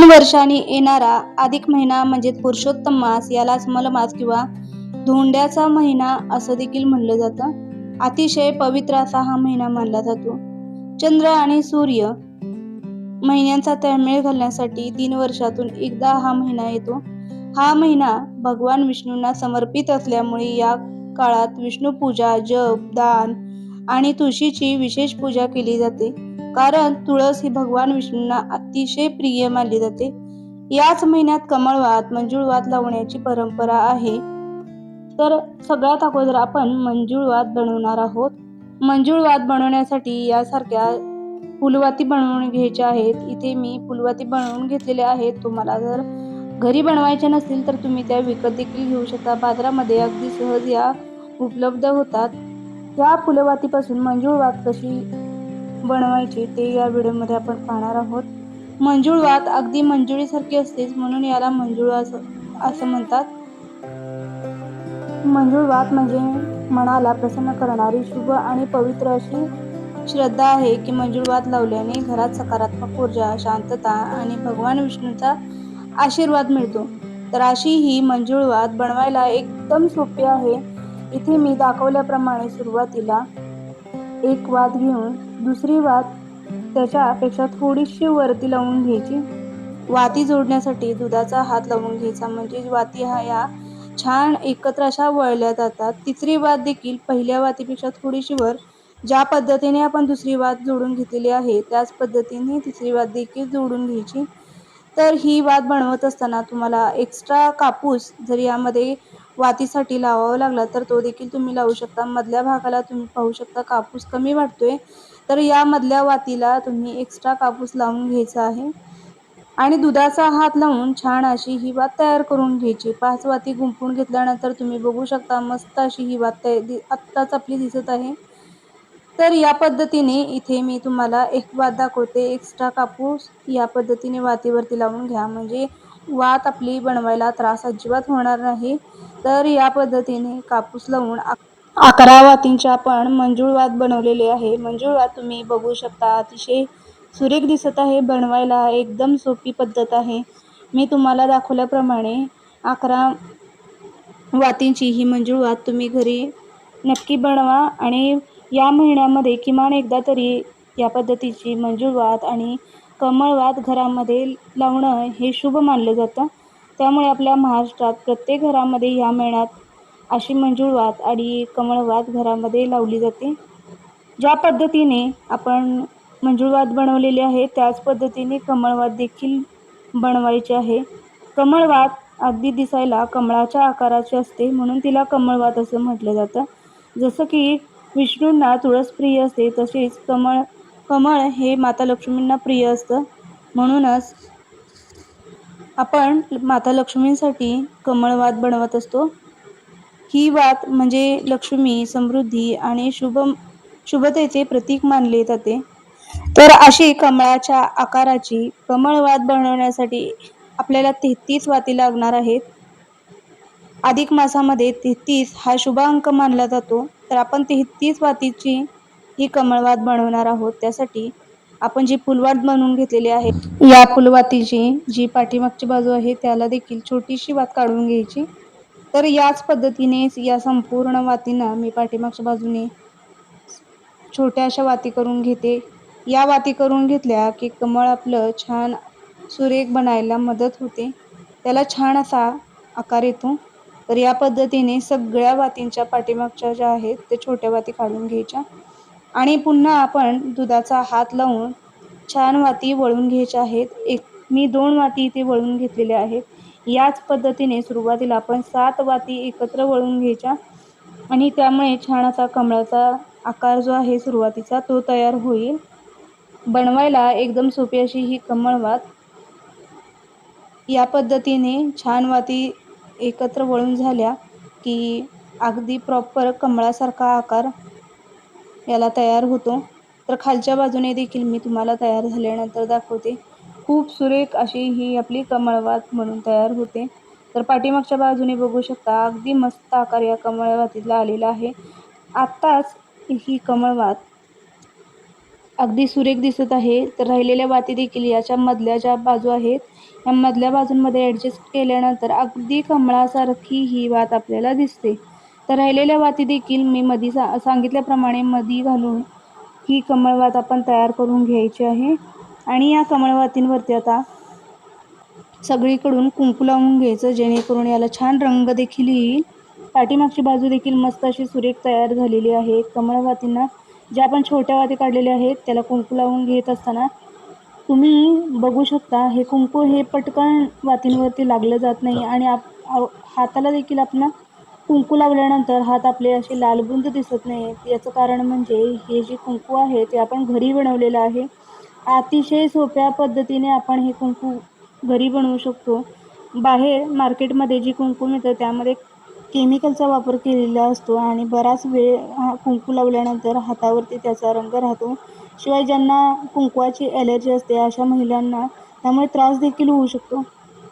वर्षांनी येणारा अधिक महिना म्हणजे पुरुषोत्तम मास, यालाच मलमास किंवा धोंड्याचा महिना असं देखील म्हणलं जातं. अतिशय पवित्र असा हा महिना मानला जातो. चंद्र आणि सूर्य महिन्यांचा ताळमेळ घालण्यासाठी 3 वर्षातून एकदा हा महिना येतो. हा महिना भगवान विष्णूंना समर्पित असल्यामुळे या काळात विष्णू पूजा, जप, दान आणि तुळशीची विशेष पूजा केली जाते. कारण तुळस ही भगवान विष्णूंना अतिशय प्रिय मानली जाते. याच महिन्यात कमळवात, मंजुळवात लावण्याची परंपरा आहे. तर सगळ्यात अगोदर आपण मंजुळवात बनवणार आहोत. मंजुळवात बनवण्यासाठी यासारख्या फुलवाती बनवून घ्यायच्या आहेत. इथे मी फुलवाती बनवून घेतलेल्या आहेत. तुम्हाला जर घरी बनवायच्या नसतील तर तुम्ही त्या विकत देखील घेऊ शकता. बाजारामध्ये अगदी सहज या उपलब्ध होतात. या फुलवातीपासून मंजुळवात कशी बनवायची ते या व्हिडिओमध्ये आपण पाहणार आहोत. मंजुळवात अगदी मंजुळीसारखी असतेच, म्हणून याला मंजुळवात असं म्हणतात. मंजुळवात म्हणजे मनाला प्रसन्न करणारी शुभ आणि पवित्र अशी श्रद्धा आहे की मंजुळवात लावल्याने घरात सकारात्मक ऊर्जा, शांतता आणि भगवान विष्णूंचा आशीर्वाद मिळतो. तर अशी ही मंजुळवात बनवायला एकदम सोपी आहे. इथे मी दाखवल्याप्रमाणे सुरुवातीला एक वात घेऊन दुसरी वात त्याच्यापेक्षा थोडीशी वरती लावून घ्यायची. वाती जोडण्यासाठी दुधाचा हात लावून घ्यायचा, म्हणजे वाती या छान एकत्र अशा वळल्या जातात. तिसरी वात देखील पहिल्या वातीपेक्षा थोडीशी वर, ज्या पद्धतीने आपण दुसरी वात जोडून घेतलेली आहे त्याच पद्धतीने तिसरी वात देखील जोडून घ्यायची. तर ही वात बनवत असताना तुम्हाला एक्स्ट्रा कापूस जर यामध्ये वातीसाठी लावावा लागला तर तो देखील तुम्ही लावू शकता. मधल्या भागाला तुम्ही पाहू शकता कापूस कमी वाटतोय, तर या मधल्या वातीला तुम्ही एक्स्ट्रा कापूस लावून घ्यायचा आहे आणि दुधाचा हात लावून छान अशी ही वात तयार करून घ्यायची. 5 वाती गुंफून घेतल्यानंतर तुम्ही बघू शकता मस्त अशी ही वात आत्ताच आपली दिसत आहे. तर या पद्धतीने इथे मी तुम्हाला एक वात दाखवते. एक्स्ट्रा कापूस या पद्धतीने वातीवरती लावून घ्या, म्हणजे वात आपली बनवायला त्रास अजिबात होणार नाही. तर या पद्धतीने कापूस लावून 11 वातींची आपण मंजुळवात बनवलेली आहे. मंजुळवात तुम्ही बघू शकता अतिशय सुरेख दिसत आहे. बनवायला एकदम सोपी पद्धत आहे. मी तुम्हाला दाखवल्याप्रमाणे 11 वातींची ही मंजुळवात तुम्ही घरी नक्की बनवा आणि या महिन्यामध्ये किमान एकदा तरी या पद्धतीची मंजुळवात आणि कमळवात घरामध्ये लावणं हे शुभ मानलं जातं. त्यामुळे आपल्या महाराष्ट्रात प्रत्येक घरामध्ये या महिन्यात अशी मंजुळवात आणि कमळवात घरामध्ये लावली जाते. ज्या पद्धतीने आपण मंजुळवात बनवलेली आहे त्याच पद्धतीने कमळवात देखील बनवायची आहे. कमळवात अगदी दिसायला कमळाच्या आकाराची असते, म्हणून तिला कमळवात असं म्हटलं जातं. जसं की विष्णूंना तुळस प्रिय असते, तसेच कमळ हे माता लक्ष्मींना प्रिय असतं. म्हणूनच आपण माता लक्ष्मींसाठी कमळवात बनवत असतो. ही वात म्हणजे लक्ष्मी, समृद्धी आणि शुभतेचे प्रतीक मानले जाते. तर अशी कमळाच्या आकाराची कमळवात बनवण्यासाठी आपल्याला 33 वाती लागणार आहेत. अधिक मासामध्ये 33 हा शुभ अंक मानला जातो. तर आपण 33 वातीची ही कमळवात बनवणार आहोत. त्यासाठी आपण जी फुलवात बनवून घेतलेली आहे, या फुलवातीची जी पाठीमागची बाजू आहे त्याला देखील छोटीशी वात काढून घ्यायची. तर याच पद्धतीने या संपूर्ण वातींना मी पाठीमागच्या बाजूने छोट्या अशा वाती करून घेते. या वाती करून घेतल्या की कमळ आपलं छान सुरेख बनायला मदत होते, त्याला छान असा आकार येतो. तर या पद्धतीने सगळ्या वातींच्या पाठीमागच्या ज्या आहेत त्या छोट्या वाती काढून घ्यायच्या आणि पुन्हा आपण दुधाचा हात लावून छान वाती वळून घ्यायच्या आहेत. मी 2 वाती इथे वळून घेतलेल्या आहेत. याच पद्धतीने सुरुवातीला आपण 7 वाती एकत्र वळून घ्यायच्या आणि त्यामुळे छान असा कमळाचा आकार जो आहे सुरुवातीचा तो तयार होईल. बनवायला एकदम सोपी अशी ही कमळवात. या पद्धतीने छान वाती एकत्र वळून झाल्या की अगदी प्रॉपर कमळासारखा आकार याला तयार होतो. तर खालच्या बाजूने देखील मी तुम्हाला तयार झाल्यानंतर दाखवते. खूप सुरेख अशी ही आपली कमळवात म्हणून तयार होते. तर पाठीमागच्या बाजूने बघू शकता अगदी मस्त आकार या कमळवातीला आलेला आहे. आत्ताच ही कमळवात अगदी सुरेख दिसत आहे. तर राहिलेल्या वाती देखील याच्या मधल्या ज्या बाजू आहेत या मधल्या बाजूंमध्ये ॲडजस्ट केल्यानंतर अगदी कमळासारखी ही वात आपल्याला दिसते. तर राहिलेल्या वाती देखील मी मधी सांगितल्याप्रमाणे मधी घालून ही कमळवात आपण तयार करून घ्यायची आहे. आणि या कमळवातींवरती आता सगळीकडून कुंकू लावून घ्यायचं, जेणेकरून याला छान रंग देखील येईल. पाठीमागची बाजू देखील मस्त अशी सुरेख तयार झालेली आहे. कमळवातींना ज्या आपण छोट्या वाती काढलेल्या आहेत त्याला कुंकू लावून घेत असताना तुम्ही बघू शकता हे कुंकू हे पटकन वातींवरती लागलं जात नाही आणि हाताला देखील आपला कुंकू लावल्यानंतर हात आपले असे लालबुंद दिसत नाहीत. याचं कारण म्हणजे हे जे कुंकू आहे ते आपण घरी बनवलेलं आहे. अतिशय सोप्या पद्धतीने आपण हे कुंकू घरी बनवू शकतो. बाहेर मार्केटमध्ये जी कुंकू मिळतं त्यामध्ये केमिकलचा वापर केलेला असतो आणि बराच वेळ कुंकू लावल्यानंतर हातावरती त्याचा रंग राहतो. शिवाय ज्यांना कुंकवाची ॲलर्जी असते अशा महिलांना त्यामुळे त्रास देखील होऊ शकतो.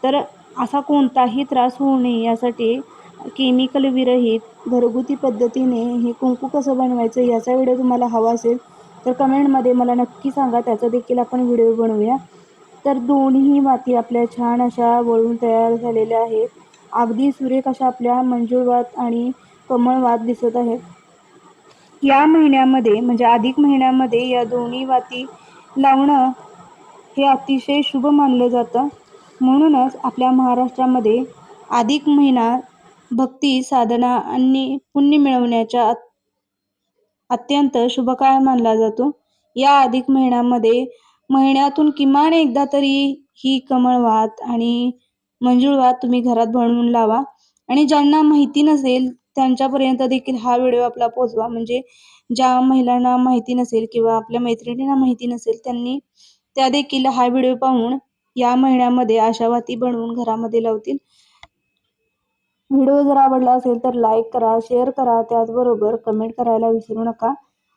तर असा कोणताही त्रास होऊ नये यासाठी केमिकल विरहित घरगुती पद्धतीने हे कुंकू कसं बनवायचं याचा व्हिडिओ तुम्हाला हवा असेल तर कमेंटमध्ये मला नक्की सांगा. त्याचा देखील आपण व्हिडिओ बनवूया. तर दोन्ही वाती आपल्या छान अशा वळून तयार झालेल्या आहेत. अगदी सुरेख अशा आपल्या मंजुळवात आणि कमळवात दिसत आहेत. या महिन्यामध्ये म्हणजे अधिक महिन्यामध्ये या दोन्ही वाती लावणं हे अतिशय शुभ मानलं जातं. म्हणूनच आपल्या महाराष्ट्रामध्ये अधिक महिना भक्ती, साधना आणि पुण्य मिळवण्याच्या अत्यंत शुभ काळ मानला जातो. या अधिक महिन्यामध्ये महिन्यातून किमान एकदा तरी ही कमळवात आणि मंजुळवात तुम्ही घरात बनवून लावा. आणि ज्यांना माहिती नसेल त्यांच्यापर्यंत देखील हा व्हिडिओ आपला पोहोचवा. म्हणजे ज्या महिलांना माहिती नसेल किंवा आपल्या मैत्रिणींना माहिती नसेल त्यांनी त्या देखील हा व्हिडिओ पाहून या महिन्यामध्ये अशा वाती बनवून घरामध्ये लावतील. व्हिडिओ जर आवडला असेल तर लाईक करा, शेअर करा, त्याचबरोबर कमेंट करायला विसरू नका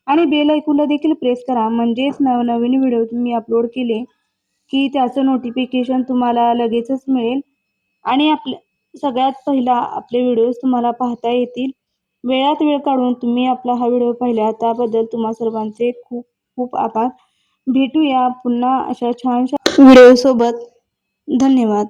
आणि बेल आयकॉनला देखील प्रेस करा. म्हणजेच नवनवीन व्हिडिओ तुम्ही अपलोड केले की त्याचं नोटिफिकेशन तुम्हाला लगेचच मिळेल आणि सगळ्यात पहिला आपले व्हिडिओज तुम्हाला पाहता येतील. वेळात वेळ काढून तुम्ही आपला हा व्हिडिओ पाहिला त्याबद्दल तुम्हा सर्वांचे खूप खूप आभार. भेटूया पुन्हा अशा छानशा व्हिडिओ सोबत. धन्यवाद.